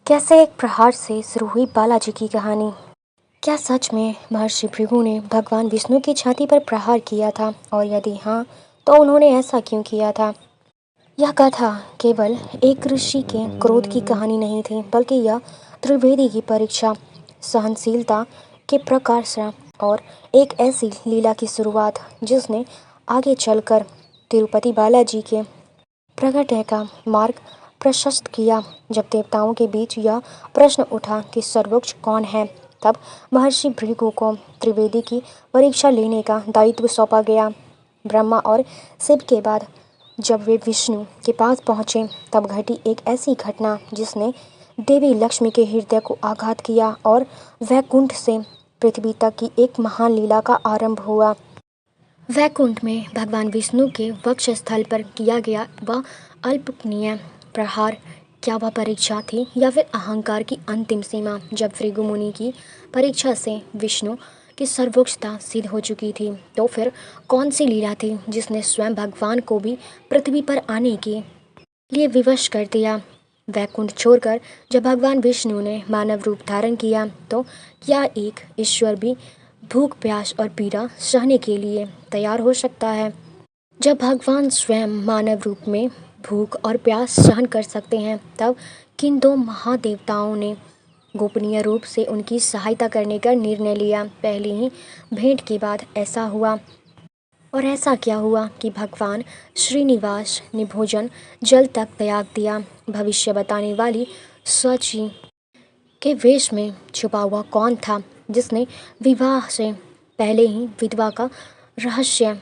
कैसे एक प्रहार से शुरू हुई बालाजी की कहानी। क्या सच में महर्षि भृगु ने भगवान विष्णु की छाती पर प्रहार किया था, और यदि हाँ तो उन्होंने ऐसा क्यों किया था? यह कथा केवल एक ऋषि के क्रोध की कहानी नहीं थी, बल्कि यह त्रिवेदी की परीक्षा, सहनशीलता के प्रकाश और एक ऐसी लीला की शुरुआत जिसने आगे चलकर तिरुपति बालाजी के प्रगटय का मार्ग प्रशस्त किया। जब देवताओं के बीच यह प्रश्न उठा कि सर्वोच्च कौन है, तब महर्षि भृगु को त्रिवेदी की परीक्षा लेने का दायित्व सौंपा गया। ब्रह्मा और शिव के बाद जब वे विष्णु के पास पहुँचे, तब घटी एक ऐसी घटना जिसने देवी लक्ष्मी के हृदय को आघात किया और वैकुंठ से पृथ्वी तक की एक महान लीला का आरंभ हुआ। वैकुंठ में भगवान विष्णु के वक्षस्थल पर किया गया वह अल्पनीय प्रहार, क्या वह परीक्षा थी या फिर अहंकार की अंतिम सीमा? जब भृगु मुनि की परीक्षा से विष्णु की सर्वोच्चता सिद्ध हो चुकी थी, तो फिर कौन सी लीला थी जिसने स्वयं भगवान को भी पृथ्वी पर आने के लिए विवश कर दिया? वैकुंठ छोड़कर जब भगवान विष्णु ने मानव रूप धारण किया, तो क्या एक ईश्वर भी भूख, प्यास और पीड़ा सहने के लिए तैयार हो सकता है? जब भगवान स्वयं मानव रूप में भूख और प्यास सहन कर सकते हैं, तब किन दो महादेवताओं ने गोपनीय रूप से उनकी सहायता करने का निर्णय लिया? पहली ही भेंट के बाद ऐसा हुआ, और ऐसा क्या हुआ कि भगवान श्रीनिवास ने भोजन जल तक त्याग दिया? भविष्य बताने वाली स्वची के वेश में छुपा हुआ कौन था जिसने विवाह से पहले ही विधवा का रहस्य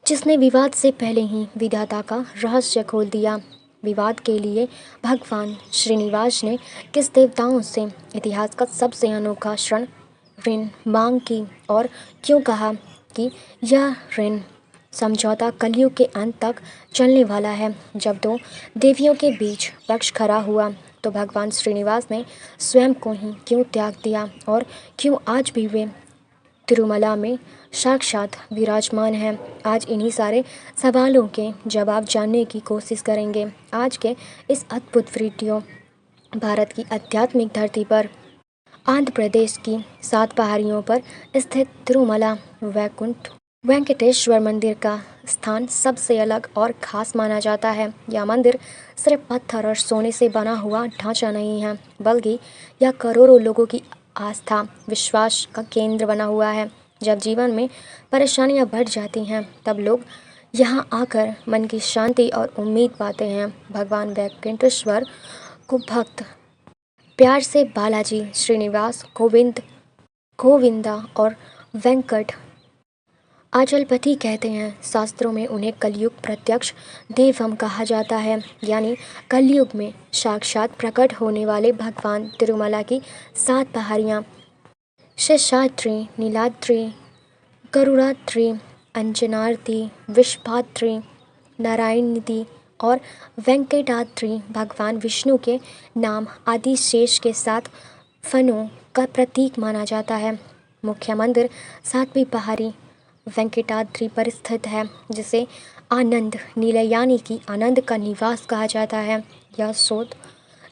जिसने विवाद से पहले ही विधाता का रहस्य खोल दिया? विवाद के लिए भगवान श्रीनिवास ने किस देवताओं से इतिहास का सबसे अनोखा ऋण मांग की, और क्यों कहा कि यह ऋण समझौता कलयुग के अंत तक चलने वाला है? जब दो देवियों के बीच पक्ष खड़ा हुआ, तो भगवान श्रीनिवास ने स्वयं को ही क्यों त्याग दिया, और क्यों आज भी वे तिरुमला में साक्षात विराजमान हैं? आज इन्हीं सारे सवालों के जवाब जानने की कोशिश करेंगे आज के इस अद्भुत वीडियो। भारत की आध्यात्मिक धरती पर आंध्र प्रदेश की 7 पहाड़ियों पर स्थित तिरुमला वैकुंठ वेंकटेश्वर मंदिर का स्थान सबसे अलग और खास माना जाता है। यह मंदिर सिर्फ पत्थर और सोने से बना हुआ ढांचा नहीं है, बल्कि यह करोड़ों लोगों की आस्था, विश्वास का केंद्र बना हुआ है। जब जीवन में परेशानियां बढ़ जाती हैं, तब लोग यहाँ आकर मन की शांति और उम्मीद पाते हैं। भगवान वेंकटेश्वर को भक्त प्यार से बालाजी, श्रीनिवास, गोविंदा और वेंकट आचलपति कहते हैं। शास्त्रों में उन्हें कलयुग प्रत्यक्ष देवम कहा जाता है, यानी कलयुग में साक्षात प्रकट होने वाले भगवान। तिरुमला की 7 पहाड़ियाँ शेषाद्रि, नीलाद्रि, गरुड़ाद्रि, अंजनाद्रि, विश्वाद्रि, नारायणीद्रि और वेंकटाद्रि भगवान विष्णु के नाम आदि शेष के 7 फनों का प्रतीक माना जाता है। मुख्य मंदिर 7वीं पहाड़ी वेंकटाद्रि पर स्थित है, जिसे आनंद निलय यानी कि आनंद का निवास कहा जाता है। यह शोध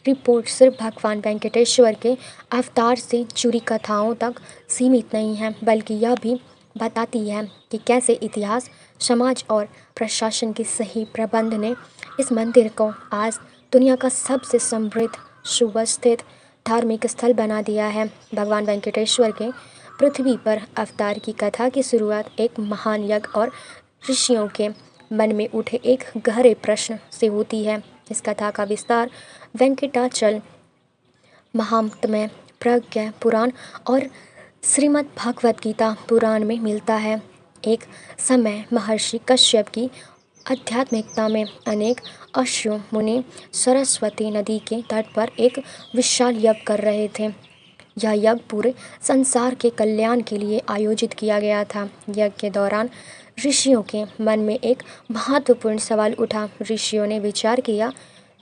रिपोर्ट सिर्फ भगवान वेंकटेश्वर के अवतार से जुड़ी कथाओं तक सीमित नहीं है, बल्कि यह भी बताती है कि कैसे इतिहास, समाज और प्रशासन के सही प्रबंध ने इस मंदिर को आज दुनिया का सबसे समृद्ध, सुव्यवस्थित धार्मिक स्थल बना दिया है। भगवान वेंकटेश्वर के पृथ्वी पर अवतार की कथा की शुरुआत एक महान यज्ञ और ऋषियों के मन में उठे एक गहरे प्रश्न से होती है। इस कथा का विस्तार वेंकटाचल महात्म्य, प्रज्ञा पुराण और श्रीमद् भगवत गीता पुराण में मिलता है। एक समय महर्षि कश्यप की आध्यात्मिकता में अनेक ऋषि मुनि सरस्वती नदी के तट पर एक विशाल यज्ञ कर रहे थे। यह यज्ञ पूरे संसार के कल्याण के लिए आयोजित किया गया था। यज्ञ के दौरान ऋषियों के मन में एक महत्वपूर्ण सवाल उठा। ऋषियों ने विचार किया,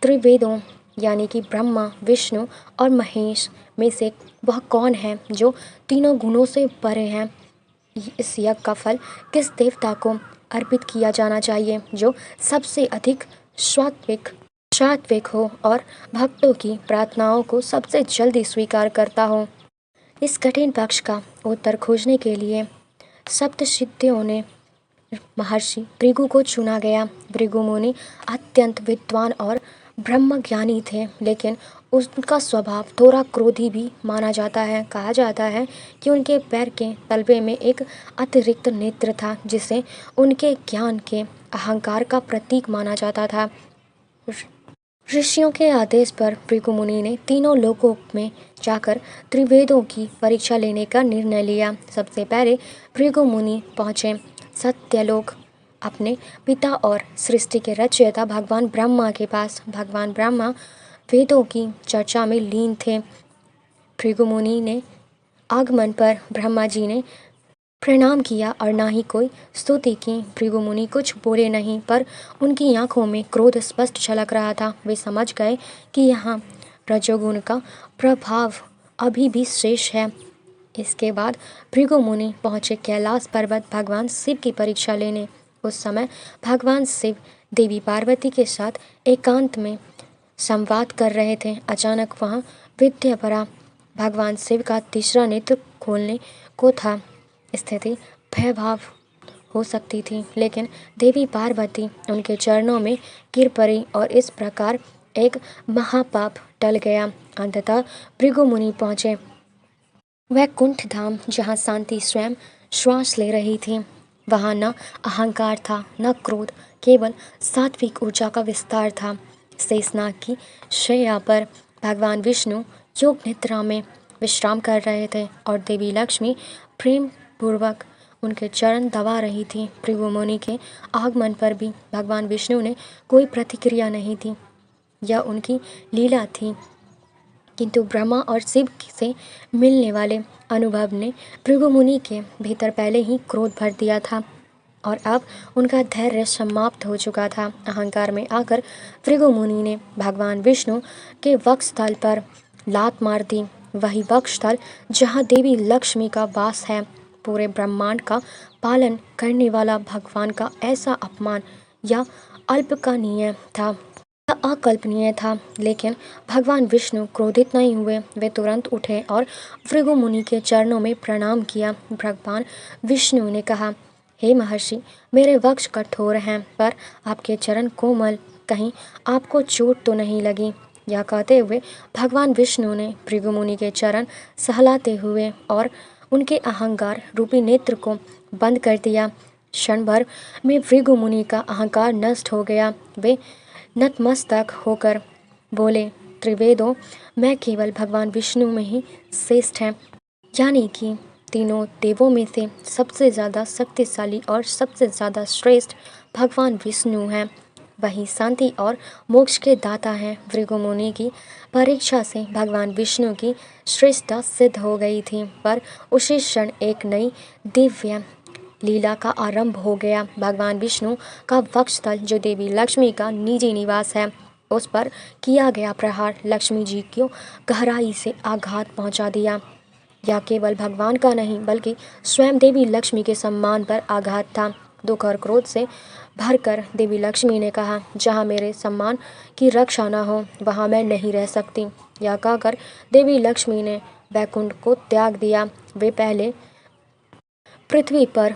त्रिवेदों यानी कि ब्रह्मा, विष्णु और महेश में से वह कौन है जो तीनों गुणों से परे हैं? इस यज्ञ का फल किस देवता को अर्पित किया जाना चाहिए जो सबसे अधिक सात्विक, सात्विक हो और भक्तों की प्रार्थनाओं को सबसे जल्दी स्वीकार करता हो। इस कठिन पक्ष का उत्तर खोजने के लिए सप्तऋषियों ने महर्षि भृगु को चुना गया। भृगु मुनि अत्यंत विद्वान और ब्रह्मज्ञानी थे, लेकिन उनका स्वभाव थोड़ा क्रोधी भी माना जाता है। कहा जाता है कि उनके पैर के तलवे में एक अतिरिक्त नेत्र था, जिसे उनके ज्ञान के अहंकार का प्रतीक माना जाता था। ऋषियों के आदेश पर भृगु मुनि ने तीनों लोकों में जाकर त्रिवेदों की परीक्षा लेने का निर्णय लिया। सबसे पहले भृगु मुनि पहुँचे सत्यलोक, अपने पिता और सृष्टि के रचयिता भगवान ब्रह्मा के पास। भगवान ब्रह्मा वेदों की चर्चा में लीन थे। भृगु मुनि ने आगमन पर ब्रह्मा जी ने प्रणाम किया और ना ही कोई स्तुति की। भृगु मुनि कुछ बोले नहीं, पर उनकी आंखों में क्रोध स्पष्ट झलक रहा था। वे समझ गए कि यहाँ रजोगुण का प्रभाव अभी भी शेष है। इसके बाद भृगु मुनि पहुँचे कैलाश पर्वत भगवान शिव की परीक्षा लेने। उस समय भगवान शिव देवी पार्वती के साथ एकांत में संवाद कर रहे थे। अचानक वहाँ विद्यापरा भगवान शिव का तीसरा नेत्र खोलने को था। स्थिति भयावह हो सकती थी, लेकिन देवी पार्वती उनके चरणों में गिर पड़ी और इस प्रकार एक महापाप टल गया। अंततः भृगु मुनि पहुँचे वैकुंठ धाम, जहाँ शांति स्वयं श्वास ले रही थी। वहाँ न अहंकार था, न क्रोध, केवल सात्विक ऊर्जा का विस्तार था। शेषनाग की शैया पर भगवान विष्णु योग निद्रा में विश्राम कर रहे थे और देवी लक्ष्मी प्रेम पूर्वक उनके चरण दबा रही थी। भृगु मुनि के आगमन पर भी भगवान विष्णु ने कोई प्रतिक्रिया नहीं दी। यह उनकी लीला थी, किंतु ब्रह्मा और शिव से मिलने वाले अनुभव ने भृगु मुनि के भीतर पहले ही क्रोध भर दिया था और अब उनका धैर्य समाप्त हो चुका था। अहंकार में आकर भृगु मुनि ने भगवान विष्णु के वक्षस्थल पर लात मार दी। वही वक्षस्थल जहाँ देवी लक्ष्मी का वास है। पूरे ब्रह्मांड का पालन करने वाला भगवान का ऐसा अपमान या अल्पकानीय था, अकल्पनीय था। लेकिन भगवान विष्णु क्रोधित नहीं हुए। वे तुरंत उठे और भृगु मुनि के चरणों में प्रणाम किया। भगवान विष्णु ने कहा, हे महर्षि, मेरे वक्ष कठोर हैं, पर आपके चरण कोमल, कहीं आपको चोट तो नहीं लगी? यह कहते हुए भगवान विष्णु ने भृगु मुनि के चरण सहलाते हुए और उनके अहंकार रूपी नेत्र को बंद कर दिया। क्षण भर में भृगु मुनि का अहंकार नष्ट हो गया। वे नतमस्तक होकर बोले, त्रिवेदों में केवल भगवान विष्णु में ही श्रेष्ठ हैं, यानी कि तीनों देवों में से सबसे ज़्यादा शक्तिशाली और सबसे ज़्यादा श्रेष्ठ भगवान विष्णु हैं। वही शांति और मोक्ष के दाता हैं। भृगु मुनि की परीक्षा से भगवान विष्णु की श्रेष्ठता सिद्ध हो गई थी, पर उसी क्षण एक नई दिव्य लीला का आरंभ हो गया। भगवान विष्णु का वक्षस्थल, जो देवी लक्ष्मी का निजी निवास है, उस पर किया गया प्रहार लक्ष्मी जी को गहराई से आघात पहुंचा दिया। यह केवल भगवान का नहीं, बल्कि स्वयं देवी लक्ष्मी के सम्मान पर आघात था। दुख और क्रोध से भरकर देवी लक्ष्मी ने कहा, जहाँ मेरे सम्मान की रक्षा न हो, वहाँ मैं नहीं रह सकती। यह कहकर देवी लक्ष्मी ने वैकुंठ को त्याग दिया। वे पहले पृथ्वी पर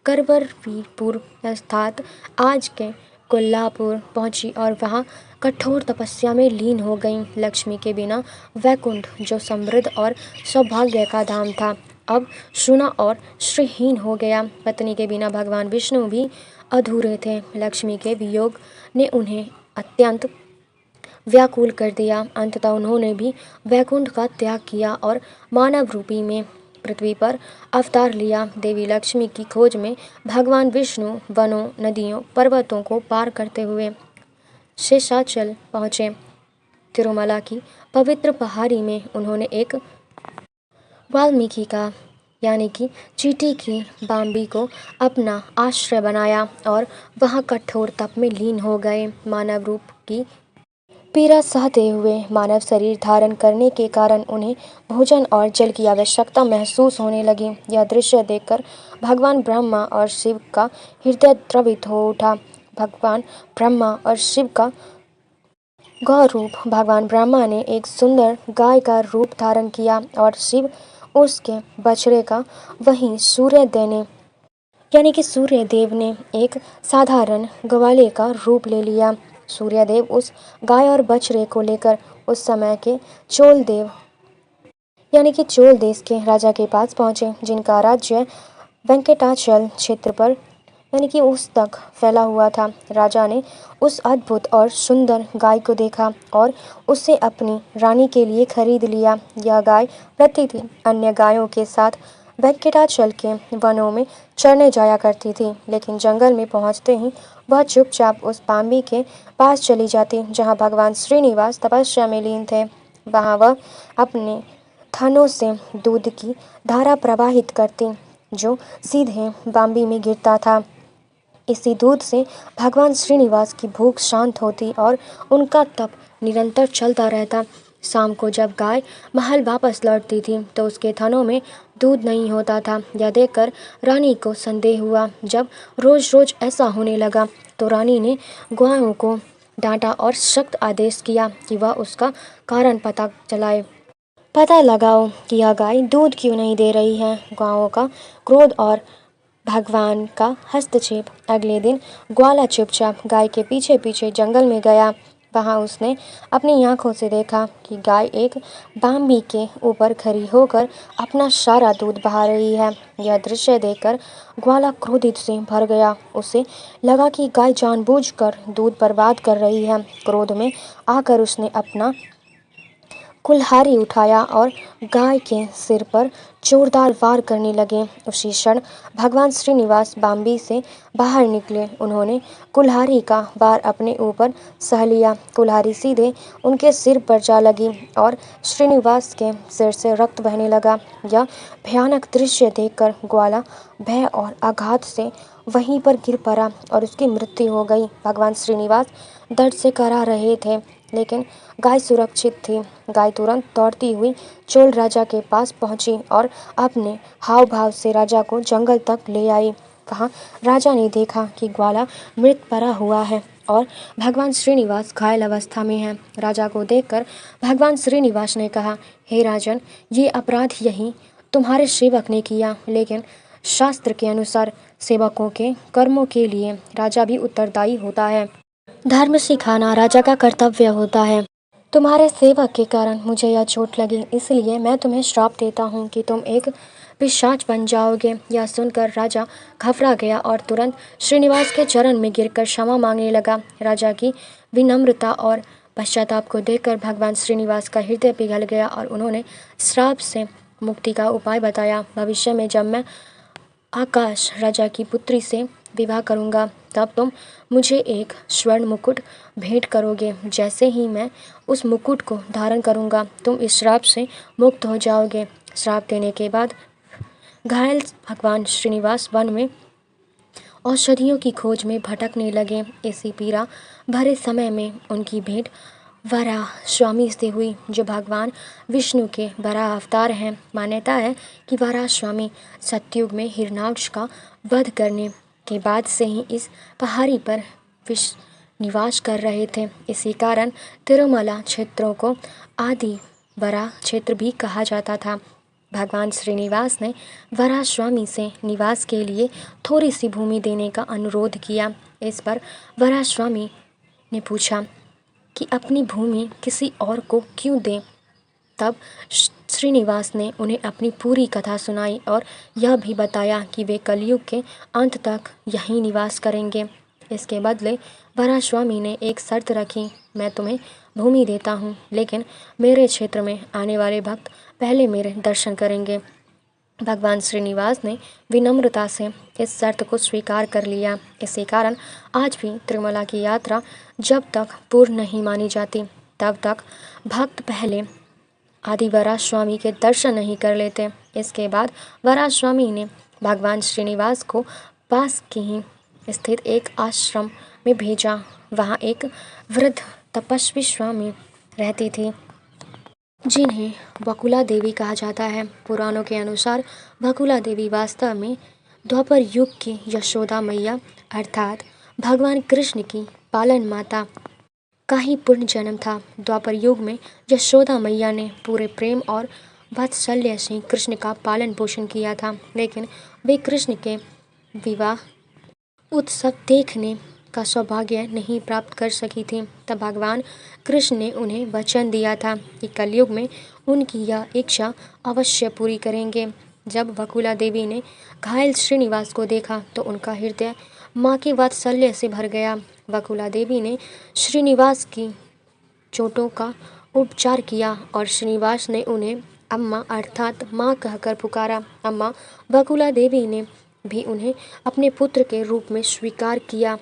करवरवीरपुर अर्थात आज के कोल्हापुर पहुंची और वहां कठोर तपस्या में लीन हो गईं। लक्ष्मी के बिना वैकुंठ, जो समृद्ध और सौभाग्य का धाम था, अब सुना और श्रीहीन हो गया। पत्नी के बिना भगवान विष्णु भी अधूरे थे। लक्ष्मी के वियोग ने उन्हें अत्यंत व्याकुल कर दिया। अंततः उन्होंने भी वैकुंठ का त्याग किया और मानव रूपी में पृथ्वी पर अवतार लिया। देवी लक्ष्मी की खोज में भगवान विष्णु वनों, नदियों, पर्वतों को पार करते हुए शेषाचल पहुँचे। तिरुमला की पवित्र पहाड़ी में उन्होंने एक वाल्मीकि का यानी कि चींटी की बाम्बी को अपना आश्रय बनाया और वहाँ कठोर तप में लीन हो गए। मानव रूप की पीड़ा सहते हुए मानव शरीर धारण करने के कारण उन्हें भोजन और जल की आवश्यकता महसूस होने लगी। यह दृश्य देखकर भगवान ब्रह्मा और शिव का हृदय द्रवित हो उठा। भगवान ब्रह्मा और शिव का गौ रूप। भगवान ब्रह्मा ने एक सुंदर गाय का रूप धारण किया और शिव उसके बछड़े का, वहीं सूर्यदेव ने एक साधारण ग्वाले का रूप ले लिया। सूर्यदेव उस गाय और बछड़े को लेकर उस समय के चोल देश के राजा के पास पहुंचे, जिनका राज्य वेंकटाचल क्षेत्र पर उस तक फैला हुआ था। राजा ने उस अद्भुत और सुंदर गाय को देखा और उसे अपनी रानी के लिए खरीद लिया। यह गाय प्रतिदिन अन्य गायों के साथ वेंकटाचल के वनों में चरने जाया करती थी, लेकिन जंगल में पहुंचते ही वह चुपचाप उस बाम्बी के पास चली जाती, जहां भगवान श्रीनिवास तपस्या में लीन थे। वहां वह अपने थनों से दूध की धारा प्रवाहित करती, जो सीधे बाम्बी में गिरता था। इसी दूध से भगवान श्रीनिवास की भूख शांत होती और उनका तप निरंतर चलता रहता। शाम को जब गाय महल वापस लौटती थी तो उसके थनों में दूध नहीं होता था। यह देखकर रानी को संदेह हुआ। जब रोज रोज ऐसा होने लगा तो रानी ने गायों को डांटा और सख्त आदेश किया कि वह उसका कारण पता लगाओ कि यह गाय दूध क्यों नहीं दे रही है। गायों का क्रोध और भगवान का हस्तक्षेप। अगले दिन ग्वाला चुपचाप गाय के पीछे पीछे जंगल में गया। वहां उसने अपनी आंखों से देखा कि गाय एक बाम्बी के ऊपर खड़ी होकर अपना सारा दूध बहा रही है। यह दृश्य देखकर ग्वाला क्रोधित से भर गया। उसे लगा कि गाय जानबूझकर दूध बर्बाद कर रही है। क्रोध में आकर उसने अपना कुल्हाड़ी उठाया और गाय के सिर पर जोरदार वार करने लगे। उसी क्षण भगवान श्रीनिवास बाम्बी से बाहर निकले। उन्होंने कुल्हाड़ी का वार अपने ऊपर सह लिया। कुल्हाड़ी सीधे उनके सिर पर जा लगी और श्रीनिवास के सिर से रक्त बहने लगा। यह भयानक दृश्य देखकर ग्वाला भय और आघात से वहीं पर गिर पड़ा और उसकी मृत्यु हो गई। भगवान श्रीनिवास दर्द से कराह रहे थे, लेकिन गाय सुरक्षित थी। गाय तुरंत दौड़ती हुई चोल राजा के पास पहुंची और अपने हाव भाव से राजा को जंगल तक ले आई। वहां राजा ने देखा कि ग्वाला मृत पड़ा हुआ है और भगवान श्रीनिवास घायल अवस्था में हैं। राजा को देखकर भगवान श्रीनिवास ने कहा, हे राजन, ये अपराध यही तुम्हारे सेवक ने किया, लेकिन शास्त्र के अनुसार सेवकों के कर्मों के लिए राजा भी उत्तरदायी होता है। धर्म सिखाना राजा का कर्तव्य होता है। तुम्हारे सेवक के कारण मुझे यह चोट लगी, इसलिए मैं तुम्हें श्राप देता हूँ कि तुम एक पिशाच बन जाओगे। यह सुनकर राजा घबरा गया और तुरंत श्रीनिवास के चरण में गिरकर क्षमा मांगने लगा। राजा की विनम्रता और पश्चाताप को देखकर भगवान श्रीनिवास का हृदय पिघल गया और उन्होंने श्राप से मुक्ति का उपाय बताया। भविष्य में जब मैं आकाश राजा की पुत्री से विवाह करूंगा, तब तुम मुझे एक स्वर्ण मुकुट भेंट करोगे। जैसे ही मैं उस मुकुट को धारण करूंगा, तुम इस श्राप से मुक्त हो जाओगे। श्राप देने के बाद घायल भगवान श्रीनिवास वन में औषधियों की खोज में भटकने लगे। इसी पीड़ा भरे समय में उनकी भेंट वराह स्वामी से हुई, जो भगवान विष्णु के वराह अवतार हैं। मान्यता है कि वराह स्वामी सतयुग में हिरण्याक्ष का वध करने के बाद से ही इस पहाड़ी पर निवास कर रहे थे। इसी कारण तिरुमला क्षेत्रों को आदि वराह क्षेत्र भी कहा जाता था। भगवान श्रीनिवास ने वराह स्वामी से निवास के लिए थोड़ी सी भूमि देने का अनुरोध किया। इस पर वराह स्वामी ने पूछा कि अपनी भूमि किसी और को क्यों दें। तब श्रीनिवास ने उन्हें अपनी पूरी कथा सुनाई और यह भी बताया कि वे कलयुग के अंत तक यहीं निवास करेंगे। इसके बदले वराह स्वामी ने एक शर्त रखी, मैं तुम्हें भूमि देता हूँ, लेकिन मेरे क्षेत्र में आने वाले भक्त पहले मेरे दर्शन करेंगे। भगवान श्रीनिवास ने विनम्रता से इस शर्त को स्वीकार कर लिया। इसी कारण आज भी तिरुमला की यात्रा जब तक पूर्ण नहीं मानी जाती, तब तक भक्त पहले आदि वराह स्वामी के दर्शन नहीं कर लेते। इसके बाद वराह स्वामी ने भगवान श्रीनिवास को पास के ही स्थित एक आश्रम में भेजा। वहाँ एक वृद्ध तपस्वी स्वामी रहती थी, जिन्हें बकुला देवी कहा जाता है। पुराणों के अनुसार बकुला देवी वास्तव में द्वापर युग की यशोदा मैया अर्थात भगवान कृष्ण की पालन माता का ही पूर्ण जन्म था। द्वापर युग में यशोदा मैया ने पूरे प्रेम और वात्सल्य से कृष्ण का पालन पोषण किया था, लेकिन वे कृष्ण के विवाह उत्सव देखने का सौभाग्य नहीं प्राप्त कर सकी थी। तब भगवान कृष्ण ने उन्हें वचन दिया था कि कलयुग में उनकी यह इच्छा अवश्य पूरी करेंगे। जब बकुला देवी ने घायल श्रीनिवास को देखा तो उनका हृदय माँ के वात्सल्य से भर गया। बकुला देवी ने श्रीनिवास की चोटों का उपचार किया और श्रीनिवास ने उन्हें अम्मा अर्थात माँ कहकर पुकारा। अम्मा बकुला देवी ने भी उन्हें अपने पुत्र के रूप में स्वीकार किया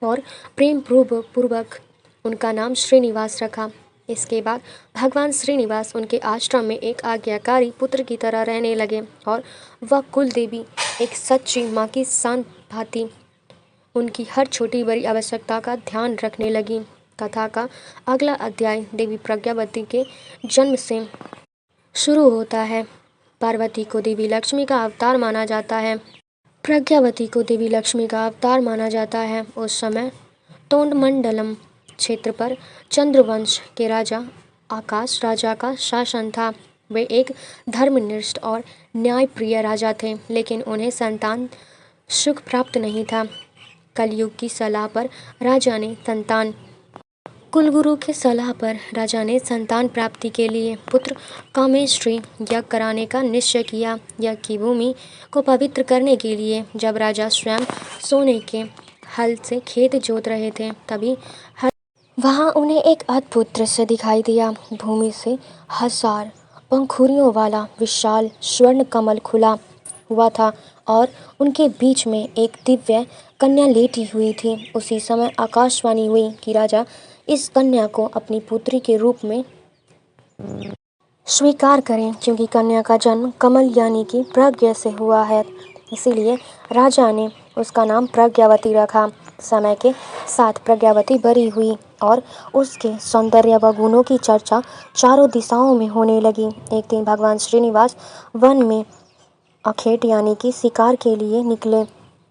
और प्रेम पूर्वक उनका नाम श्रीनिवास रखा। इसके बाद भगवान श्रीनिवास उनके आश्रम में एक आज्ञाकारी पुत्र की तरह रहने लगे और वह कुल देवी एक सच्ची माँ की शांत भांति उनकी हर छोटी बड़ी आवश्यकता का ध्यान रखने लगी। कथा का अगला अध्याय देवी प्रज्ञावती के जन्म से शुरू होता है। पार्वती को देवी लक्ष्मी का अवतार माना जाता है। प्रज्ञावती को देवी लक्ष्मी का अवतार माना जाता है। उस समय तोंडमंडलम क्षेत्र पर चंद्रवंश के राजा आकाश राजा का शासन था। वे एक धर्मनिष्ठ और न्यायप्रिय राजा थे, लेकिन उन्हें संतान सुख प्राप्त नहीं था। कलयुग की सलाह पर राजा ने कुलगुरु के सलाह पर राजा ने संतान प्राप्ति के लिए पुत्र कामेष्टि यज्ञ कराने का निश्चय किया। यज्ञ की भूमि को पवित्र करने के लिए जब राजा स्वयं सोने के हल से खेत जोत रहे थे, तभी वहां उन्हें एक अद्भुत दृश्य दिखाई दिया। भूमि से 1000 पंखुड़ियों वाला विशाल स्वर्ण कमल खुला हुआ था और उनके बीच में एक दिव्य कन्या लेटी हुई थी। उसी समय आकाशवाणी हुई कि राजा इस कन्या को अपनी पुत्री के रूप में स्वीकार करें, क्योंकि कन्या का जन्म कमल यानी कि प्रज्ञा से हुआ है। इसीलिए राजा ने उसका नाम प्रज्ञावती रखा। समय के साथ प्रज्ञावती बड़ी हुई और उसके सौंदर्य व गुणों की चर्चा चारों दिशाओं में होने लगी। एक दिन भगवान श्रीनिवास वन में अखेट यानी कि शिकार के लिए निकले।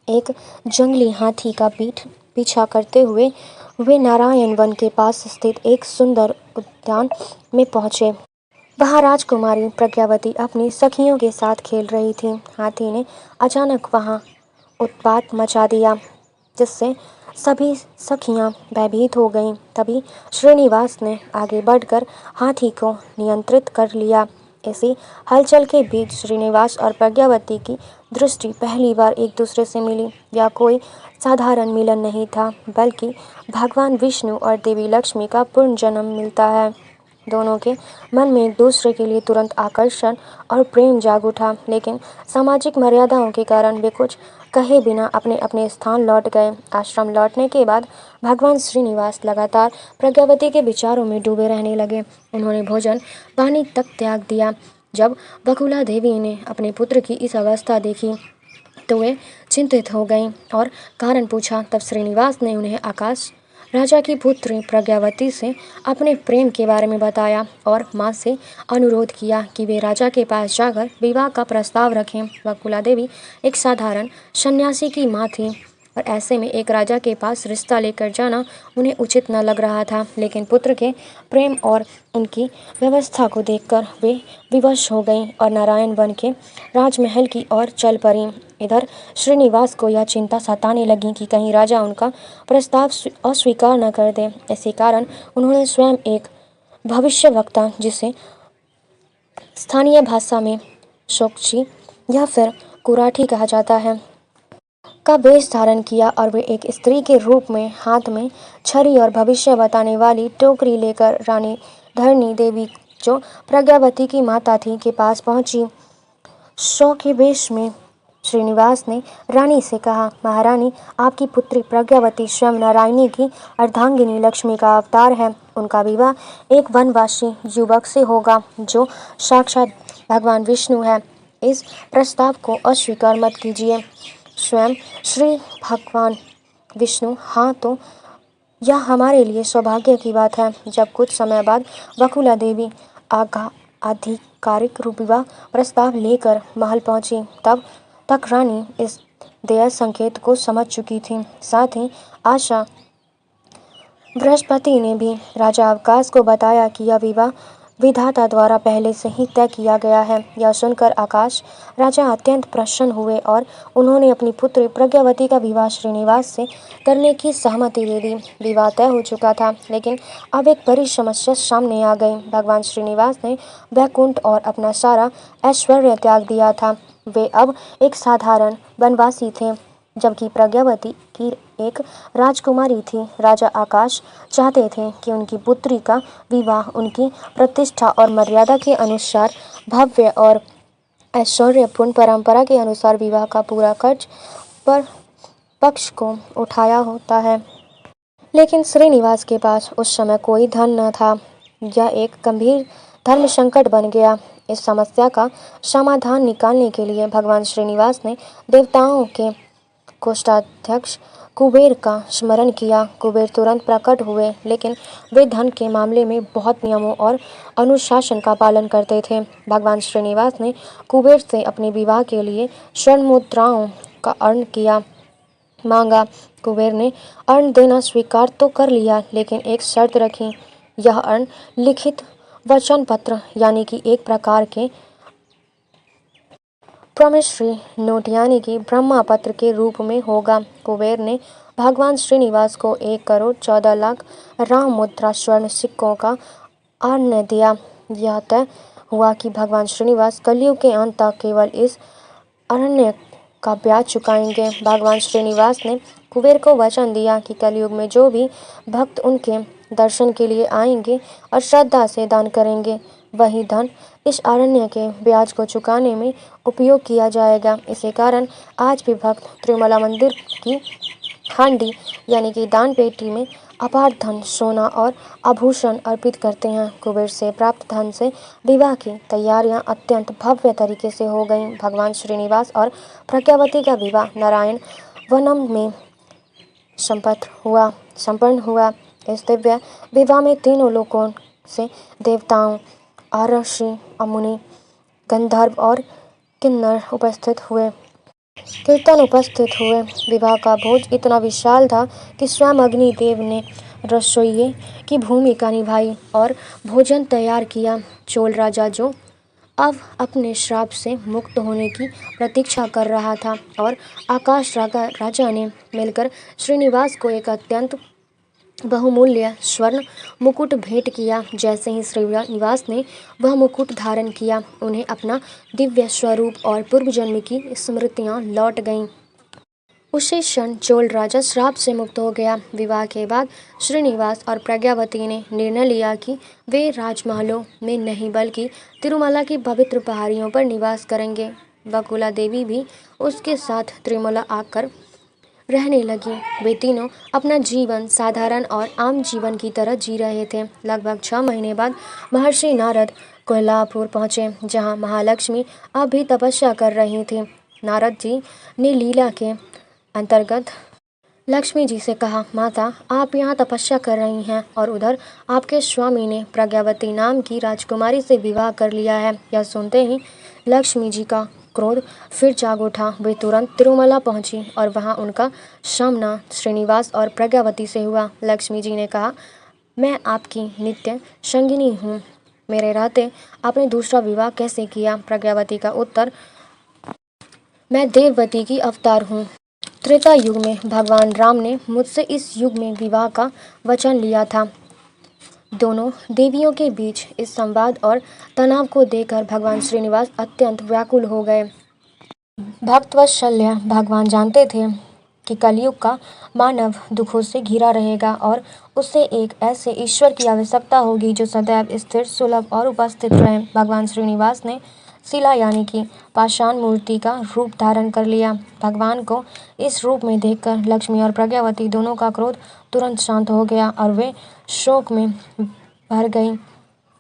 एक जंगली हाथी का पीछा करते हुए वे नारायण वन के पास स्थित एक सुंदर उद्यान में पहुंचे। वहां राजकुमारी प्रज्ञावती अपनी सखियों के साथ खेल रही थी। हाथी ने अचानक वहां उत्पात मचा दिया, जिससे सभी सखियां भयभीत हो गईं। तभी श्रीनिवास ने आगे बढ़कर हाथी को नियंत्रित कर लिया। इसी हलचल के बीच श्रीनिवास और प्रज्ञावती की दृष्टि पहली बार एक दूसरे से मिली। यह कोई साधारण मिलन नहीं था, बल्कि भगवान विष्णु और देवी लक्ष्मी का पुनर्जन्म मिलता है। दोनों के मन में एक दूसरे के लिए तुरंत आकर्षण और प्रेम जाग उठा, लेकिन सामाजिक मर्यादाओं के कारण वे कुछ कहे बिना अपने अपने स्थान लौट गए। आश्रम लौटने के बाद भगवान श्रीनिवास लगातार प्रज्ञावती के विचारों में डूबे रहने लगे। उन्होंने भोजन पानी तक त्याग दिया। जब बकुला देवी ने अपने पुत्र की इस अवस्था देखी तो वे चिंतित हो गईं और कारण पूछा। तब श्रीनिवास ने उन्हें आकाश राजा की पुत्री प्रज्ञावती से अपने प्रेम के बारे में बताया और माँ से अनुरोध किया कि वे राजा के पास जाकर विवाह का प्रस्ताव रखें। बकुला देवी एक साधारण सन्यासी की माँ थी और ऐसे में एक राजा के पास रिश्ता लेकर जाना उन्हें उचित न लग रहा था, लेकिन पुत्र के प्रेम और उनकी व्यवस्था को देखकर वे विवश हो गईं और नारायण वन के राजमहल की ओर चल पड़ीं। इधर श्रीनिवास को यह चिंता सताने लगी कि कहीं राजा उनका प्रस्ताव अस्वीकार न कर दे। इसी कारण उन्होंने स्वयं एक भविष्यवक्ता, जिसे स्थानीय भाषा में शोकची या फिर कुराठी कहा जाता है, का वेश धारण किया और वे एक स्त्री के रूप में हाथ में छड़ी और भविष्य बताने वाली टोकरी लेकर रानी धरणी देवी, जो प्रज्ञावती की माता थी, के पास पहुंची। शौ के वेश में श्रीनिवास ने रानी से कहा, महारानी, आपकी पुत्री प्रज्ञावती स्वयं नारायणी की अर्धांगिनी लक्ष्मी का अवतार है। उनका विवाह एक वनवासी युवक से होगा, जो साक्षात भगवान विष्णु है। इस प्रस्ताव को अस्वीकार मत कीजिए। स्वयं श्री भगवान विष्णु हाँ तो यह हमारे लिए सौभाग्य की बात है। जब कुछ समय बाद बकुला देवी आधिकारिक विवाह प्रस्ताव लेकर महल पहुंची, तब तक रानी इस देय संकेत को समझ चुकी थी। साथ ही आशा बृहस्पति ने भी राजा अवकाश को बताया कि यह विवाह विधाता द्वारा पहले से ही तय किया गया है। यह सुनकर आकाश राजा अत्यंत प्रसन्न हुए और उन्होंने अपनी पुत्री प्रज्ञावती का विवाह श्रीनिवास से करने की सहमति दे दी। विवाह तय हो चुका था, लेकिन अब एक बड़ी समस्या सामने आ गई। भगवान श्रीनिवास ने वैकुंठ और अपना सारा ऐश्वर्य त्याग दिया था। वे अब एक साधारण वनवासी थे, जबकि प्रज्ञावती की एक राजकुमारी थी। राजा आकाश चाहते थे कि उनकी पुत्री का विवाह उनकी प्रतिष्ठा और मर्यादा के अनुसार भव्य और ऐश्वर्यपूर्ण परंपरा के अनुसार विवाह का पूरा खर्च पर पक्ष को उठाया होता है। लेकिन श्रीनिवास के पास उस समय कोई धन न था। यह एक गंभीर धर्म संकट बन गया। इस समस्या का समाधान निकालने के लिए भगवान श्रीनिवास ने देवताओं के कोषाध्यक्ष कुबेर का स्मरण किया। कुबेर तुरंत प्रकट हुए, लेकिन वे धन के मामले में बहुत नियमों और अनुशासन का पालन करते थे। भगवान श्रीनिवास ने कुबेर से अपने विवाह के लिए स्वर्ण मुद्राओं का अर्ण मांगा। कुबेर ने अर्ण देना स्वीकार तो कर लिया, लेकिन एक शर्त रखी। यह अर्ण लिखित वचन पत्र यानी कि एक प्रकार के प्रॉमिसरी नोट यानी कि ब्रह्मा पत्र के रूप में होगा। कुबेर ने भगवान श्रीनिवास को 1,14,00,000 राम मुद्रा स्वर्ण सिक्कों का अन्न दिया। यह तय हुआ कि भगवान श्रीनिवास कलयुग के अंत तक केवल इस अरण्य का ब्याज चुकाएंगे। भगवान श्रीनिवास ने कुबेर को वचन दिया कि कलयुग में जो भी भक्त उनके दर्शन के लिए आएंगे और श्रद्धा से दान करेंगे, वही धन इस अरण्य के ब्याज को चुकाने में उपयोग किया जाएगा। इसी कारण आज भी भक्त तिरुमला मंदिर की हांडी यानी कि दान पेटी में अपार धन, सोना और आभूषण अर्पित करते हैं। कुबेर से प्राप्त धन से विवाह की तैयारियां अत्यंत भव्य तरीके से हो गईं। भगवान श्रीनिवास और प्रज्ञावती का विवाह नारायण वनम में संपन्न हुआ। इस दिव्य विवाह में तीनों लोकों से देवताओं, ऋषि, मुनि, गंधर्व और किन्नर उपस्थित हुए। कीर्तन उपस्थित हुए। विवाह का भोज इतना विशाल था कि स्वयं अग्निदेव ने रसोइये की भूमिका निभाई और भोजन तैयार किया। चोल राजा, जो अब अपने श्राप से मुक्त होने की प्रतीक्षा कर रहा था, और आकाश राजा ने मिलकर श्रीनिवास को एक अत्यंत बहुमूल्य स्वर्ण मुकुट भेंट किया। जैसे ही श्रीनिवास ने वह मुकुट धारण किया, उन्हें अपना दिव्य स्वरूप और पूर्व जन्म की स्मृतियां लौट गईं। उसी क्षण चोल राजा श्राप से मुक्त हो गया। विवाह के बाद श्रीनिवास और प्रज्ञावती ने निर्णय लिया कि वे राजमहलों में नहीं बल्कि तिरुमला की पवित्र पहाड़ियों पर निवास करेंगे। बकुला देवी भी उसके साथ तिरुमला आकर रहने लगी। वे तीनों अपना जीवन साधारण और आम जीवन की तरह जी रहे थे। लगभग 6 महीने बाद महर्षि नारद कोल्हापुर पहुँचे, जहाँ महालक्ष्मी अब भी तपस्या कर रही थी। नारद जी ने लीला के अंतर्गत लक्ष्मी जी से कहा, माता, आप यहाँ तपस्या कर रही हैं और उधर आपके स्वामी ने प्रज्ञावती नाम की राजकुमारी से विवाह कर लिया है। यह सुनते ही लक्ष्मी जी का क्रोध फिर जाग उठा। वे तुरंत तिरुमला पहुंची और वहां उनका सामना श्रीनिवास और प्रज्ञावती से हुआ। लक्ष्मी जी ने कहा, मैं आपकी नित्य संगिनी हूँ, मेरे रहते आपने दूसरा विवाह कैसे किया? प्रज्ञावती का उत्तर, मैं देववती की अवतार हूँ। त्रेता युग में भगवान राम ने मुझसे इस युग में विवाह का वचन लिया था। दोनों देवियों के बीच इस संवाद और तनाव को देखकर भगवान श्रीनिवास अत्यंत व्याकुल हो गए। भक्तवत्सल्य भगवान जानते थे कि कलयुग का मानव दुखों से घिरा रहेगा और उसे एक ऐसे ईश्वर की आवश्यकता होगी जो सदैव स्थिर, सुलभ और उपस्थित रहे। भगवान श्रीनिवास ने शिला यानी कि पाषाण मूर्ति का रूप धारण कर लिया। भगवान को इस रूप में देखकर लक्ष्मी और प्रज्ञावती दोनों का क्रोध तुरंत शांत हो गया और वे शोक में भर गईं।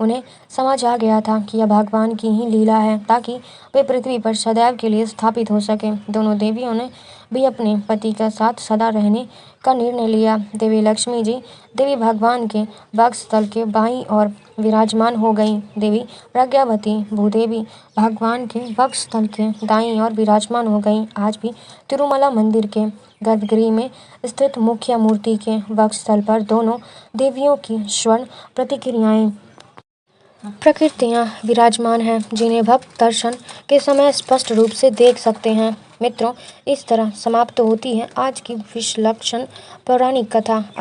उन्हें समझ आ गया था कि यह भगवान की ही लीला है ताकि वे पृथ्वी पर सदैव के लिए स्थापित हो सके। दोनों देवियों ने भी अपने पति का साथ सदा रहने का निर्णय लिया। देवी लक्ष्मी जी देवी भगवान के वक्षस्थल के बाईं ओर विराजमान हो गईं। देवी प्रज्ञावती भूदेवी भगवान के वक्षस्थल के दाईं ओर विराजमान हो गईं। आज भी तिरुमला मंदिर के गर्भगृह में स्थित मुख्य मूर्ति के वक्षस्थल पर दोनों देवियों की स्वर्ण प्रतिक्रियाएं प्रकृतियाँ विराजमान हैं, जिन्हें भक्त दर्शन के समय स्पष्ट रूप से देख सकते हैं। मित्रों, इस तरह समाप्त होती है आज की विलक्षण पौराणिक कथा।